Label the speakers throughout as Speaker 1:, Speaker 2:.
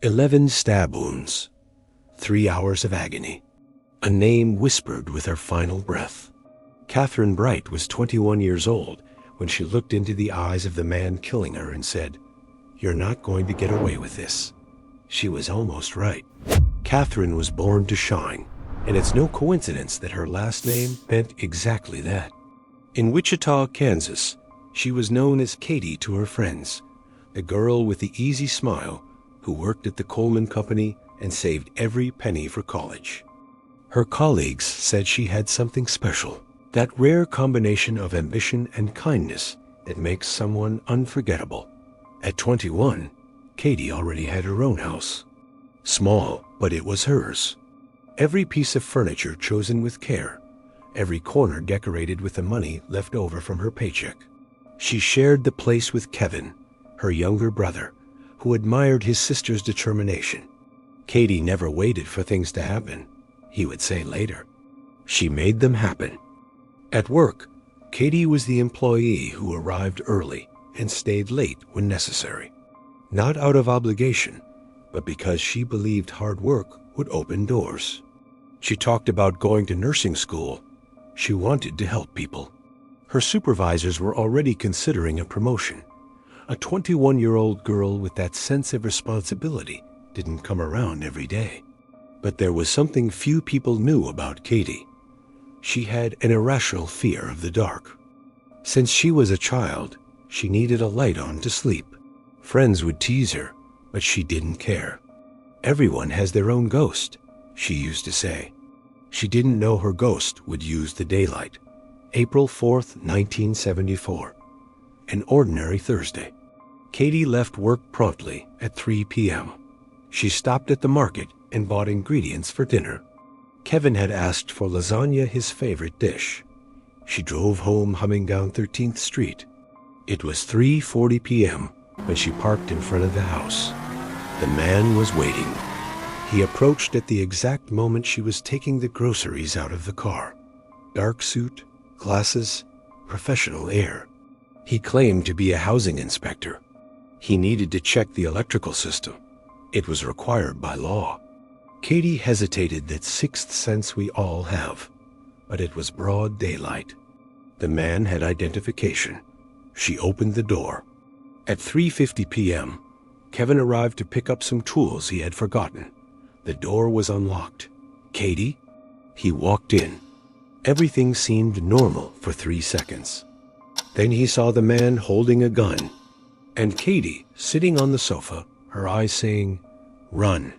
Speaker 1: 11 stab wounds. 3 hours of agony. A name whispered with her final breath. Kathryn Bright was 21 years old when she looked into the eyes of the man killing her and said, "You're not going to get away with this." She was almost right. Kathryn was born to shine, and it's no coincidence that her last name meant exactly that. In Wichita, Kansas, she was known as Katie to her friends, the girl with the easy smile who worked at the Coleman Company and saved every penny for college. Her colleagues said she had something special, that rare combination of ambition and kindness that makes someone unforgettable. At 21, Katie already had her own house. Small, but it was hers. Every piece of furniture chosen with care, every corner decorated with the money left over from her paycheck. She shared the place with Kevin, her younger brother, who admired his sister's determination. Katie never waited for things to happen, he would say later. She made them happen. At work, Katie was the employee who arrived early and stayed late when necessary. Not out of obligation, but because she believed hard work would open doors. She talked about going to nursing school. She wanted to help people. Her supervisors were already considering a promotion. A 21-year-old girl with that sense of responsibility didn't come around every day. But there was something few people knew about Katie. She had an irrational fear of the dark. Since she was a child, she needed a light on to sleep. Friends would tease her, but she didn't care. "Everyone has their own ghost," she used to say. She didn't know her ghost would use the daylight. April 4th, 1974. An ordinary Thursday. Katie left work promptly at 3 p.m. She stopped at the market and bought ingredients for dinner. Kevin had asked for lasagna, his favorite dish. She drove home humming down 13th Street. It was 3:40 p.m. when she parked in front of the house. The man was waiting. He approached at the exact moment she was taking the groceries out of the car. Dark suit, glasses, professional air. He claimed to be a housing inspector. He needed to check the electrical system. It was required by law. Katie hesitated, that sixth sense we all have, but it was broad daylight. The man had identification. She opened the door. At 3:50 p.m., Kevin arrived to pick up some tools he had forgotten. The door was unlocked. "Katie?" He walked in. Everything seemed normal for 3 seconds. Then he saw the man holding a gun, and Katie sitting on the sofa, her eyes saying, "Run."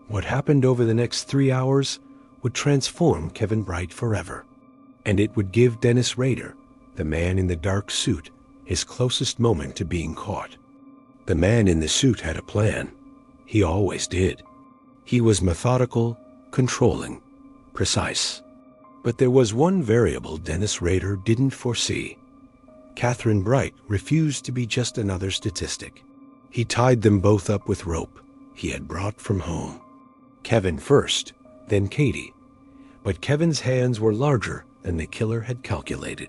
Speaker 1: What happened over the next 3 hours would transform Kevin Bright forever. And it would give Dennis Rader, the man in the dark suit, his closest moment to being caught. The man in the suit had a plan. He always did. He was methodical, controlling, precise. But there was one variable Dennis Rader didn't foresee. Kathryn Bright refused to be just another statistic. He tied them both up with rope he had brought from home. Kevin first, then Katie. But Kevin's hands were larger than the killer had calculated.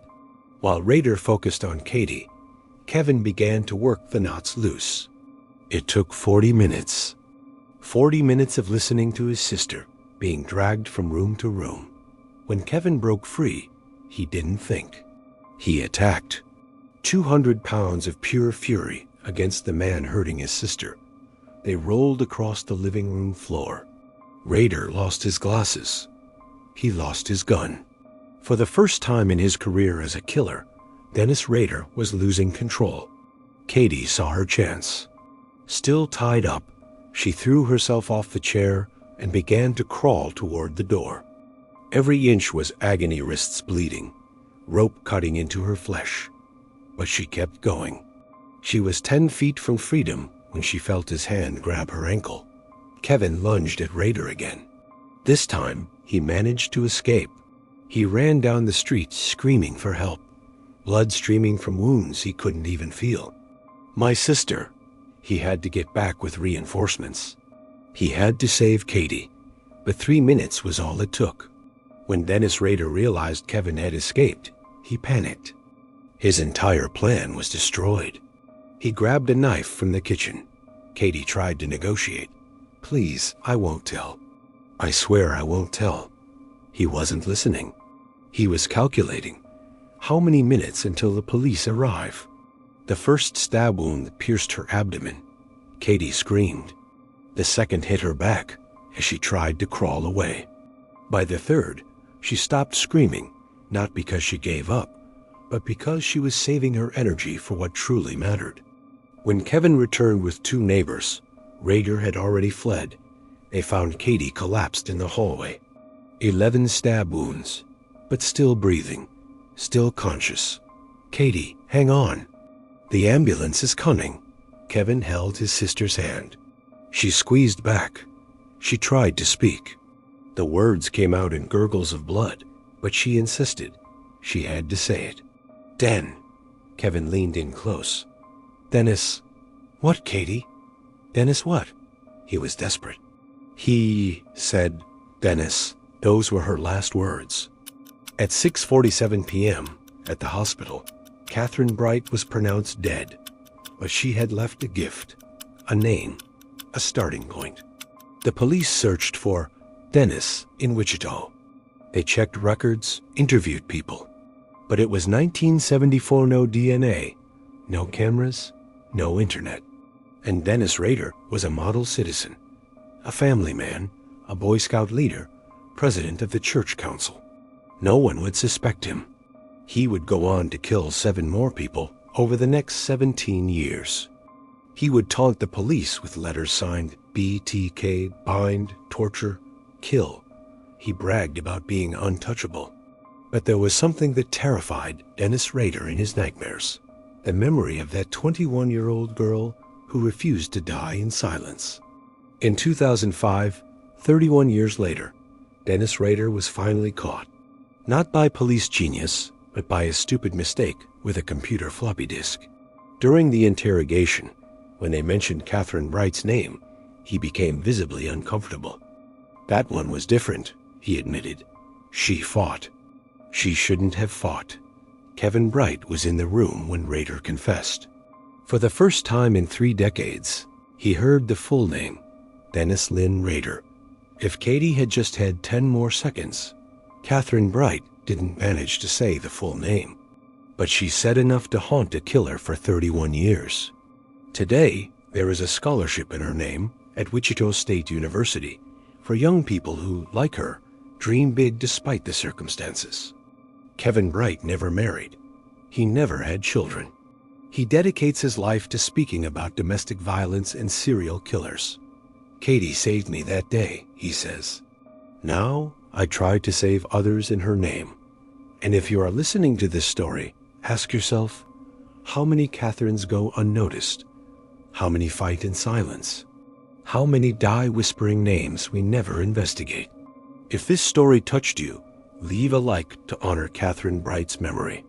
Speaker 1: While Rader focused on Katie, Kevin began to work the knots loose. It took 40 minutes. 40 minutes of listening to his sister being dragged from room to room. When Kevin broke free, he didn't think. He attacked. 200 pounds of pure fury against the man hurting his sister. They rolled across the living room floor. Rader lost his glasses. He lost his gun. For the first time in his career as a killer, Dennis Rader was losing control. Katie saw her chance. Still tied up, she threw herself off the chair and began to crawl toward the door. Every inch was agony, wrists bleeding, rope cutting into her flesh. But she kept going. She was 10 feet from freedom when she felt his hand grab her ankle. Kevin lunged at Rader again. This time, he managed to escape. He ran down the street screaming for help, blood streaming from wounds he couldn't even feel. "My sister." He had to get back with reinforcements. He had to save Katie, but 3 minutes was all it took. When Dennis Rader realized Kevin had escaped, he panicked. His entire plan was destroyed. He grabbed a knife from the kitchen. Katie tried to negotiate. Please, I won't tell. I swear I won't tell. He wasn't listening. He was calculating. How many minutes until the police arrive? The first stab wound pierced her abdomen. Katie screamed. The second hit her back as she tried to crawl away. By the third, she stopped screaming, not because she gave up, but because she was saving her energy for what truly mattered. When Kevin returned with two neighbors, Rader had already fled. They found Katie collapsed in the hallway. 11 stab wounds, but still breathing, still conscious. Katie, hang on. The ambulance is coming. Kevin held his sister's hand. She squeezed back. She tried to speak. The words came out in gurgles of blood, but she insisted. She had to say it. Den. Kevin leaned in close. Dennis. What, Katie? Dennis what? He was desperate. He said, Dennis. Those were her last words. At 6:47 p.m., at the hospital, Kathryn Bright was pronounced dead, but she had left a gift, a name, a starting point. The police searched for Dennis in Wichita. They checked records, interviewed people. But it was 1974, no DNA, no cameras, no internet. And Dennis Rader was a model citizen, a family man, a Boy Scout leader, president of the church council. No one would suspect him. He would go on to kill 7 more people over the next 17 years. He would taunt the police with letters signed BTK, bind, torture, kill. He bragged about being untouchable. But there was something that terrified Dennis Rader in his nightmares. The memory of that 21-year-old girl who refused to die in silence. In 2005, 31 years later, Dennis Rader was finally caught. Not by police genius, but by a stupid mistake with a computer floppy disk. During the interrogation, when they mentioned Kathryn Bright's name, he became visibly uncomfortable. That one was different, he admitted. She fought. She shouldn't have fought. Kevin Bright was in the room when Rader confessed. For the first time in 3 decades, he heard the full name, Dennis Lynn Rader. If Katie had just had 10 more seconds, Kathryn Bright didn't manage to say the full name. But she said enough to haunt a killer for 31 years. Today, there is a scholarship in her name at Wichita State University for young people who, like her, dream big despite the circumstances. Kevin Bright never married. He never had children. He dedicates his life to speaking about domestic violence and serial killers. Katie saved me that day, he says. Now, I try to save others in her name. And if you are listening to this story, ask yourself, how many Kathryns go unnoticed? How many fight in silence? How many die whispering names we never investigate? If this story touched you, leave a like to honor Kathryn Bright's memory.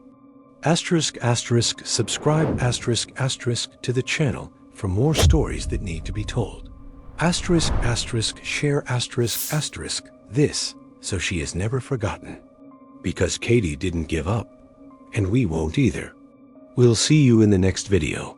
Speaker 1: Subscribe to the channel for more stories that need to be told. Share this so she is never forgotten. Because Katie didn't give up, and we won't either. We'll see you in the next video.